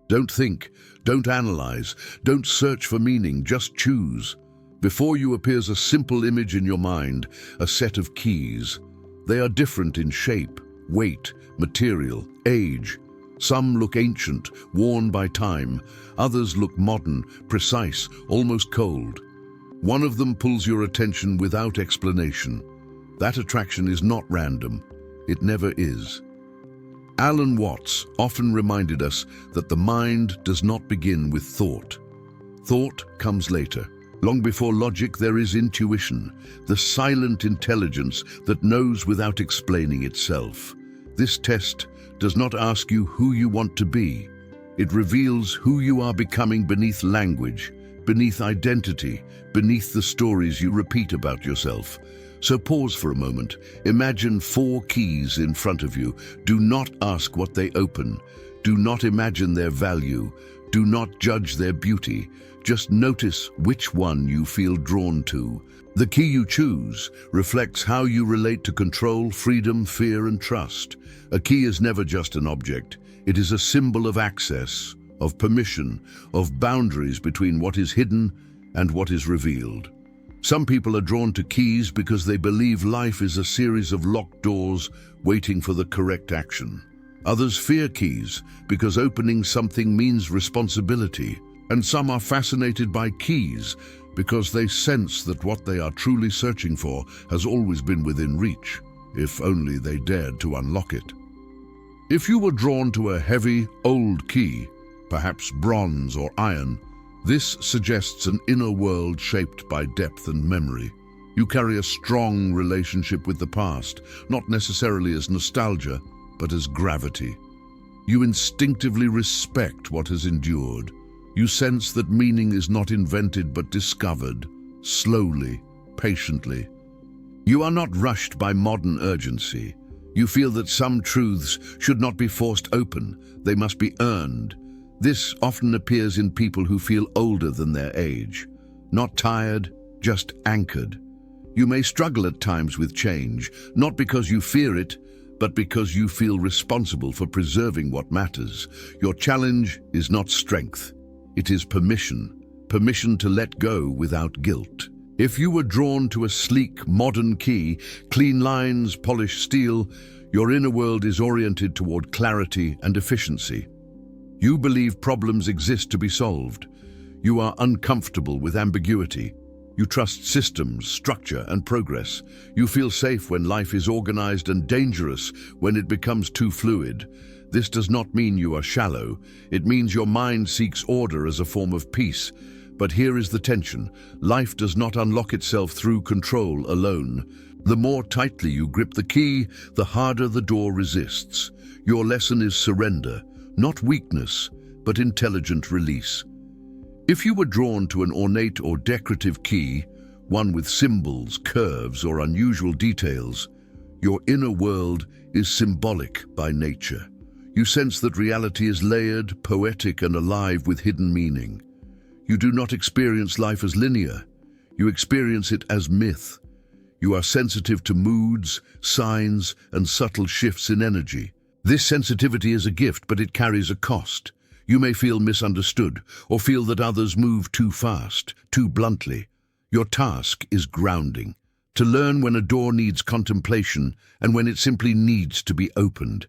Don't think, don't analyze, don't search for meaning, just choose. Before you appears a simple image in your mind, a set of keys. They are different in shape, weight, material, age. Some look ancient, worn by time. Others look modern, precise, almost cold. One of them pulls your attention without explanation. That attraction is not random. It never is. Alan Watts often reminded us that the mind does not begin with thought. Thought comes later. Long before logic, there is intuition, the silent intelligence that knows without explaining itself. This test does not ask you who you want to be. It reveals who you are becoming beneath language, beneath identity, beneath the stories you repeat about yourself. So pause for a moment. Imagine 4 keys in front of you. Do not ask what they open. Do not imagine their value. Do not judge their beauty. Just notice which one you feel drawn to. The key you choose reflects how you relate to control, freedom, fear, and trust. A key is never just an object. It is a symbol of access, of permission, of boundaries between what is hidden and what is revealed. Some people are drawn to keys because they believe life is a series of locked doors waiting for the correct action. Others fear keys because opening something means responsibility. And some are fascinated by keys because they sense that what they are truly searching for has always been within reach, if only they dared to unlock it. If you were drawn to a heavy, old key, perhaps bronze or iron, this suggests an inner world shaped by depth and memory. You carry a strong relationship with the past, not necessarily as nostalgia, but as gravity. You instinctively respect what has endured. You sense that meaning is not invented but discovered, slowly, patiently. You are not rushed by modern urgency. You feel that some truths should not be forced open, they must be earned. This often appears in people who feel older than their age. Not tired, just anchored. You may struggle at times with change, not because you fear it, but because you feel responsible for preserving what matters. Your challenge is not strength. It is permission to let go without guilt. If you were drawn to a sleek, modern key, clean lines, polished steel, your inner world is oriented toward clarity and efficiency. You believe problems exist to be solved. You are uncomfortable with ambiguity. You trust systems, structure, and progress. You feel safe when life is organized and dangerous when it becomes too fluid. This does not mean you are shallow. It means your mind seeks order as a form of peace. But here is the tension. Life does not unlock itself through control alone. The more tightly you grip the key, the harder the door resists. Your lesson is surrender, not weakness, but intelligent release. If you were drawn to an ornate or decorative key, one with symbols, curves, or unusual details, your inner world is symbolic by nature. You sense that reality is layered, poetic, and alive with hidden meaning. You do not experience life as linear. You experience it as myth. You are sensitive to moods, signs, and subtle shifts in energy. This sensitivity is a gift, but it carries a cost. You may feel misunderstood or feel that others move too fast, too bluntly. Your task is grounding, to learn when a door needs contemplation and when it simply needs to be opened.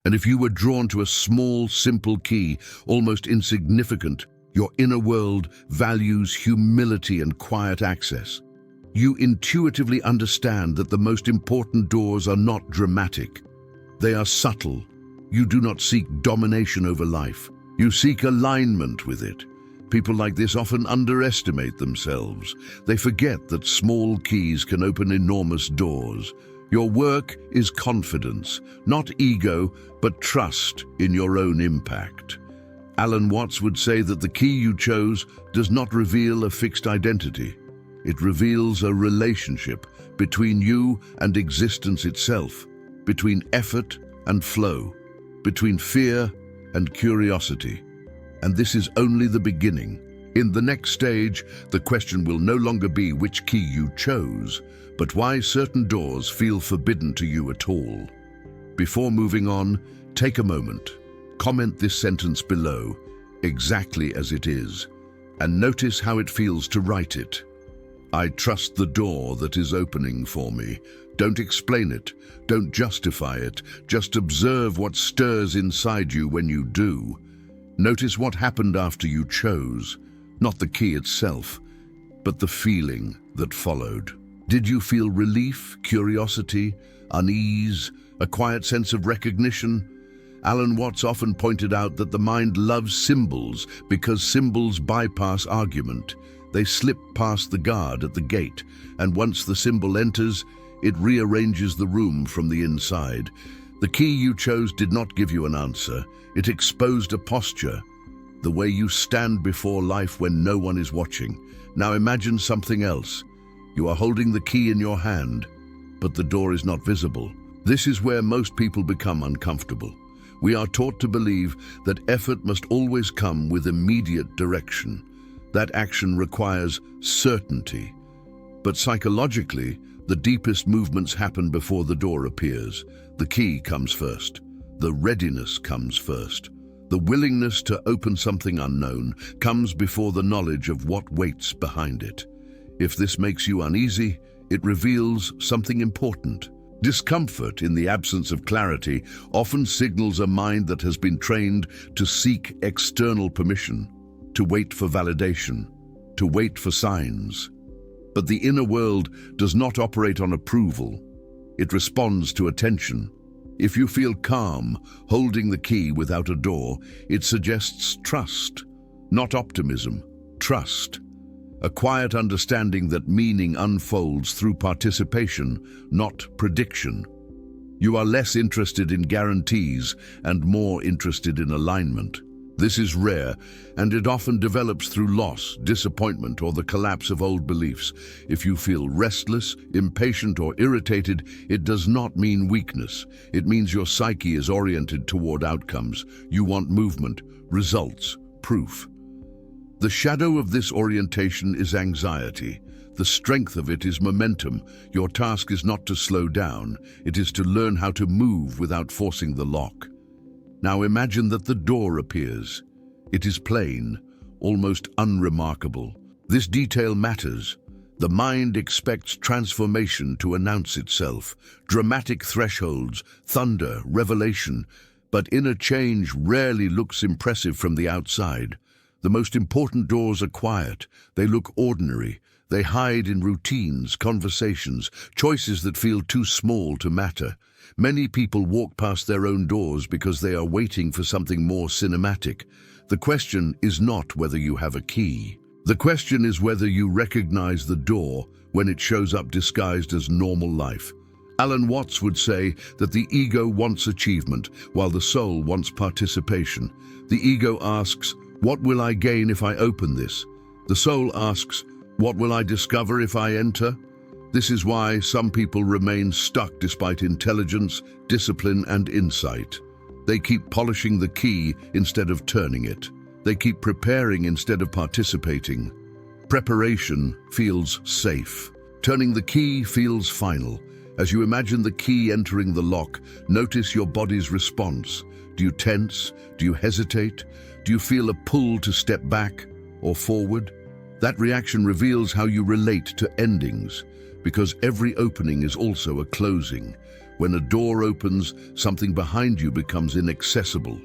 And if you were drawn to a small, simple key, almost insignificant, your inner world values humility and quiet access. You intuitively understand that the most important doors are not dramatic. They are subtle. You do not seek domination over life. You seek alignment with it. People like this often underestimate themselves. They forget that small keys can open enormous doors. Your work is confidence, not ego, but trust in your own impact. Alan Watts would say that the key you chose does not reveal a fixed identity. It reveals a relationship between you and existence itself, between effort and flow, between fear and curiosity. And this is only the beginning. In the next stage, the question will no longer be which key you chose, but why certain doors feel forbidden to you at all. Before moving on, take a moment. Comment this sentence below. exactly as it is, and notice how it feels to write it. I trust the door that is opening for me. Don't explain it, don't justify it, just observe what stirs inside you when you do. Notice what happened after you chose, not the key itself, but the feeling that followed. Did you feel relief, curiosity, unease, a quiet sense of recognition? Alan Watts often pointed out that the mind loves symbols because symbols bypass argument. They slip past the guard at the gate, and once the symbol enters, it rearranges the room from the inside. The key you chose did not give you an answer. It exposed a posture, the way you stand before life when no one is watching. Now imagine something else. You are holding the key in your hand, but the door is not visible. This is where most people become uncomfortable. We are taught to believe that effort must always come with immediate direction. That action requires certainty. But psychologically, the deepest movements happen before the door appears. The key comes first. The readiness comes first. The willingness to open something unknown comes before the knowledge of what waits behind it. If this makes you uneasy, it reveals something important. Discomfort in the absence of clarity often signals a mind that has been trained to seek external permission, to wait for validation, to wait for signs. But the inner world does not operate on approval. It responds to attention. If you feel calm, holding the key without a door, it suggests trust, not optimism, trust. A quiet understanding that meaning unfolds through participation, not prediction. You are less interested in guarantees and more interested in alignment. This is rare, and it often develops through loss, disappointment, or the collapse of old beliefs. If you feel restless, impatient, or irritated, it does not mean weakness. It means your psyche is oriented toward outcomes. You want movement, results, proof. The shadow of this orientation is anxiety. The strength of it is momentum. Your task is not to slow down. It is to learn how to move without forcing the lock. Now imagine that the door appears. It is plain, almost unremarkable. This detail matters. The mind expects transformation to announce itself, dramatic thresholds, thunder, revelation, but inner change rarely looks impressive from the outside. The most important doors are quiet. They look ordinary. They hide in routines, conversations, choices that feel too small to matter. Many people walk past their own doors because they are waiting for something more cinematic. The question is not whether you have a key. The question is whether you recognize the door when it shows up disguised as normal life. Alan Watts would say that the ego wants achievement, while the soul wants participation. The ego asks, "What will I gain if I open this?" The soul asks, "What will I discover if I enter?" This is why some people remain stuck despite intelligence, discipline, and insight. They keep polishing the key instead of turning it. They keep preparing instead of participating. Preparation feels safe. Turning the key feels final. As you imagine the key entering the lock, notice your body's response. Do you tense? Do you hesitate? Do you feel a pull to step back or forward? That reaction reveals how you relate to endings, because every opening is also a closing. When a door opens, something behind you becomes inaccessible.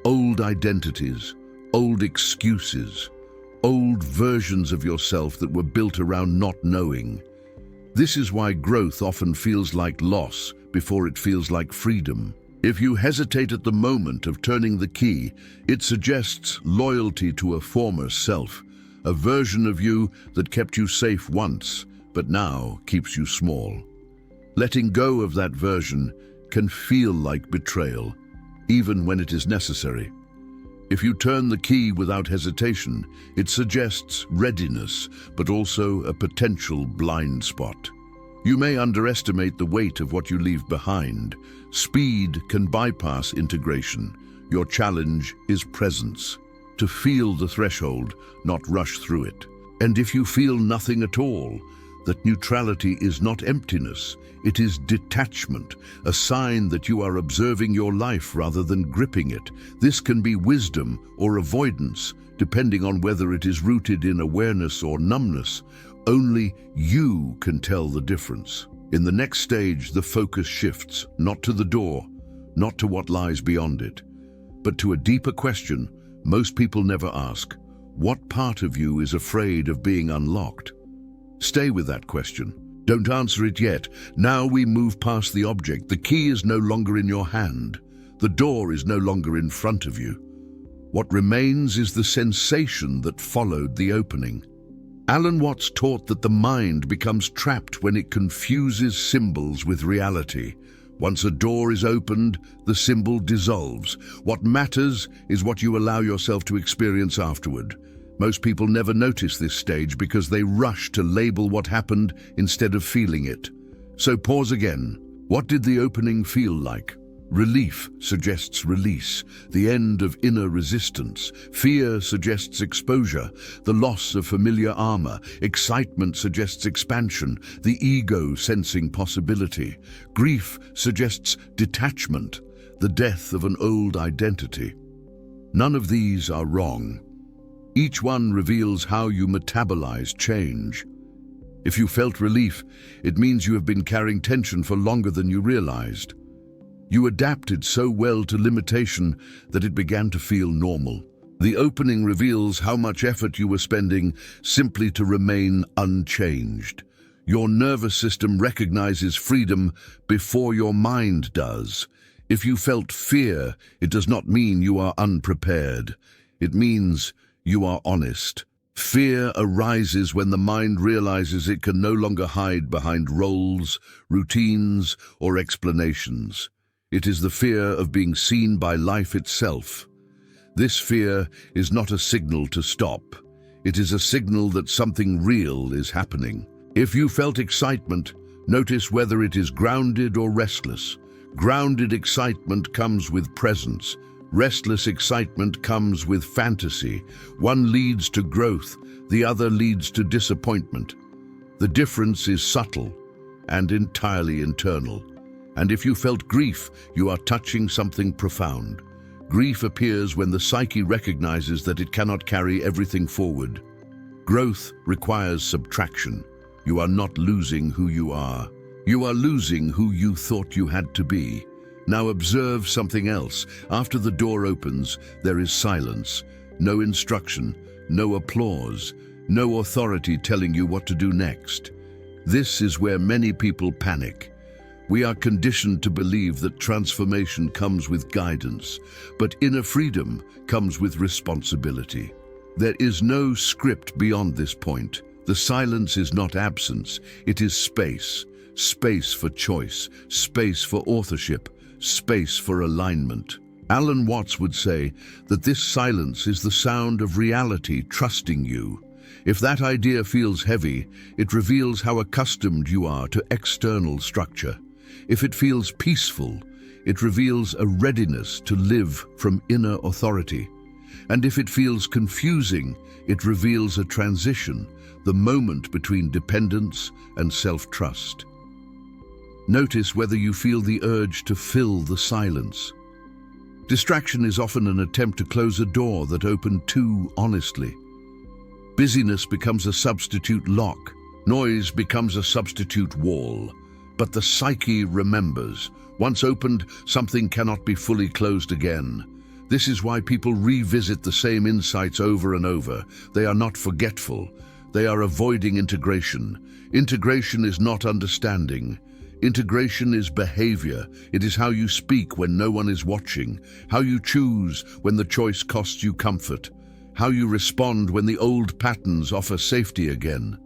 Old identities, old excuses, old versions of yourself that were built around not knowing. This is why growth often feels like loss before it feels like freedom. If you hesitate at the moment of turning the key, it suggests loyalty to a former self, a version of you that kept you safe once, but now keeps you small. Letting go of that version can feel like betrayal, even when it is necessary. If you turn the key without hesitation, it suggests readiness, but also a potential blind spot. You may underestimate the weight of what you leave behind. Speed can bypass integration. Your challenge is presence. To feel the threshold, not rush through it. And if you feel nothing at all, that neutrality is not emptiness, it is detachment, a sign that you are observing your life rather than gripping it. This can be wisdom or avoidance, depending on whether it is rooted in awareness or numbness. Only you can tell the difference. In the next stage, the focus shifts, not to the door, not to what lies beyond it, but to a deeper question most people never ask. What part of you is afraid of being unlocked? Stay with that question. Don't answer it yet. Now we move past the object. The key is no longer in your hand. The door is no longer in front of you. What remains is the sensation that followed the opening. Alan Watts taught that the mind becomes trapped when it confuses symbols with reality. Once a door is opened, the symbol dissolves. What matters is what you allow yourself to experience afterward. Most people never notice this stage because they rush to label what happened instead of feeling it. So pause again. What did the opening feel like? Relief suggests release, the end of inner resistance. Fear suggests exposure, the loss of familiar armor. Excitement suggests expansion, the ego sensing possibility. Grief suggests detachment, the death of an old identity. None of these are wrong. Each one reveals how you metabolize change. If you felt relief, it means you have been carrying tension for longer than you realized. You adapted so well to limitation that it began to feel normal. The opening reveals how much effort you were spending simply to remain unchanged. Your nervous system recognizes freedom before your mind does. If you felt fear, it does not mean you are unprepared. It means you are honest. Fear arises when the mind realizes it can no longer hide behind roles, routines, or explanations. It is the fear of being seen by life itself. This fear is not a signal to stop. It is a signal that something real is happening. If you felt excitement, notice whether it is grounded or restless. Grounded excitement comes with presence. Restless excitement comes with fantasy. One leads to growth, the other leads to disappointment. The difference is subtle and entirely internal. And if you felt grief, you are touching something profound. Grief appears when the psyche recognizes that it cannot carry everything forward. Growth requires subtraction. You are not losing who you are. You are losing who you thought you had to be. Now observe something else. After the door opens, there is silence. No instruction, no applause, no authority telling you what to do next. This is where many people panic. We are conditioned to believe that transformation comes with guidance, but inner freedom comes with responsibility. There is no script beyond this point. The silence is not absence, it is space. Space for choice, space for authorship, space for alignment. Alan Watts would say that this silence is the sound of reality trusting you. If that idea feels heavy, it reveals how accustomed you are to external structure. If it feels peaceful, it reveals a readiness to live from inner authority. And if it feels confusing, it reveals a transition, the moment between dependence and self-trust. Notice whether you feel the urge to fill the silence. Distraction is often an attempt to close a door that opened too honestly. Busyness becomes a substitute lock. Noise becomes a substitute wall. But the psyche remembers. Once opened, something cannot be fully closed again. This is why people revisit the same insights over and over. They are not forgetful. They are avoiding integration. Integration is not understanding. Integration is behavior. It is how you speak when no one is watching, how you choose when the choice costs you comfort, how you respond when the old patterns offer safety again.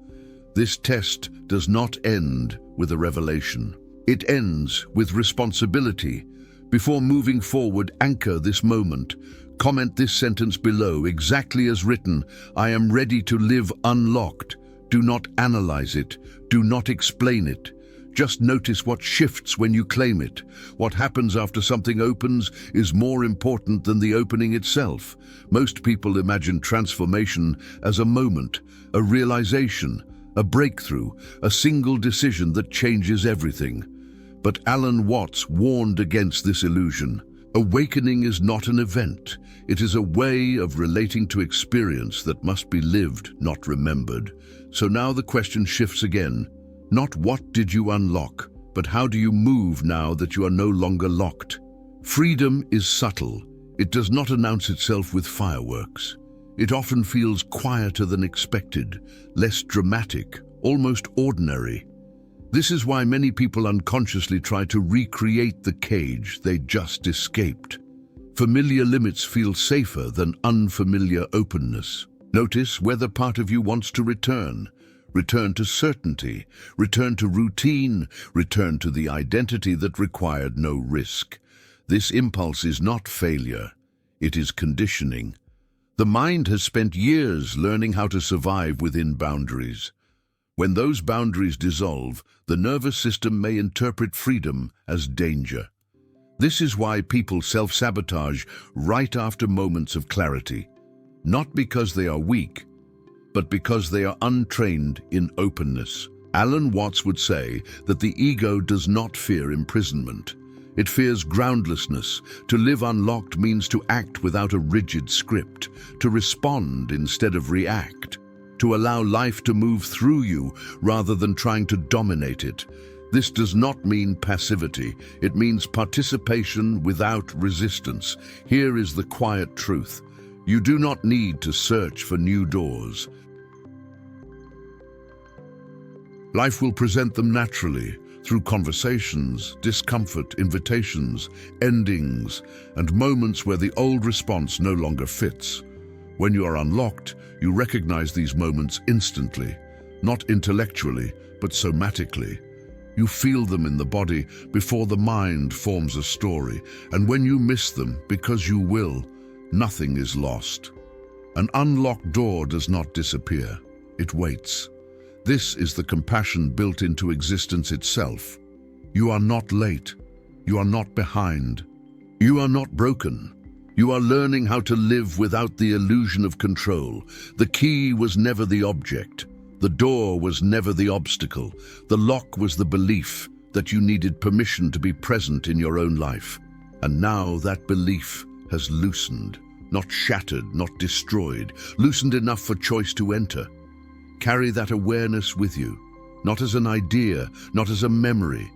This test does not end with a revelation. It ends with responsibility. Before moving forward, anchor this moment. Comment this sentence below, exactly as written. I am ready to live unlocked. Do not analyze it. Do not explain it. Just notice what shifts when you claim it. What happens after something opens is more important than the opening itself. Most people imagine transformation as a moment, a realization, a breakthrough, a single decision that changes everything. But Alan Watts warned against this illusion. Awakening is not an event. It is a way of relating to experience that must be lived, not remembered. So now the question shifts again. Not what did you unlock, but how do you move now that you are no longer locked? Freedom is subtle. It does not announce itself with fireworks. It often feels quieter than expected, less dramatic, almost ordinary. This is why many people unconsciously try to recreate the cage they just escaped. Familiar limits feel safer than unfamiliar openness. Notice whether part of you wants to return. Return to certainty, return to routine, return to the identity that required no risk. This impulse is not failure, it is conditioning. The mind has spent years learning how to survive within boundaries. When those boundaries dissolve, the nervous system may interpret freedom as danger. This is why people self-sabotage right after moments of clarity, not because they are weak, but because they are untrained in openness. Alan Watts would say that the ego does not fear imprisonment. It fears groundlessness. To live unlocked means to act without a rigid script, to respond instead of react, to allow life to move through you rather than trying to dominate it. This does not mean passivity. It means participation without resistance. Here is the quiet truth. You do not need to search for new doors. Life will present them naturally, through conversations, discomfort, invitations, endings, and moments where the old response no longer fits. When you are unlocked, you recognize these moments instantly, not intellectually, but somatically. You feel them in the body before the mind forms a story, and when you miss them, because you will, nothing is lost. An unlocked door does not disappear, it waits. This is the compassion built into existence itself. You are not late. You are not behind. You are not broken. You are learning how to live without the illusion of control. The key was never the object. The door was never the obstacle. The lock was the belief that you needed permission to be present in your own life. And now that belief has loosened, not shattered, not destroyed, loosened enough for choice to enter. Carry that awareness with you, not as an idea, not as a memory,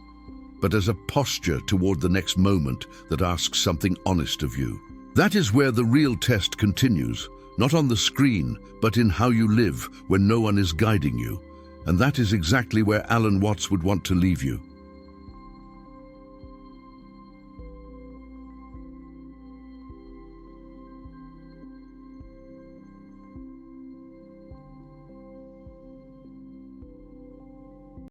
but as a posture toward the next moment that asks something honest of you. That is where the real test continues, not on the screen, but in how you live when no one is guiding you. And that is exactly where Alan Watts would want to leave you.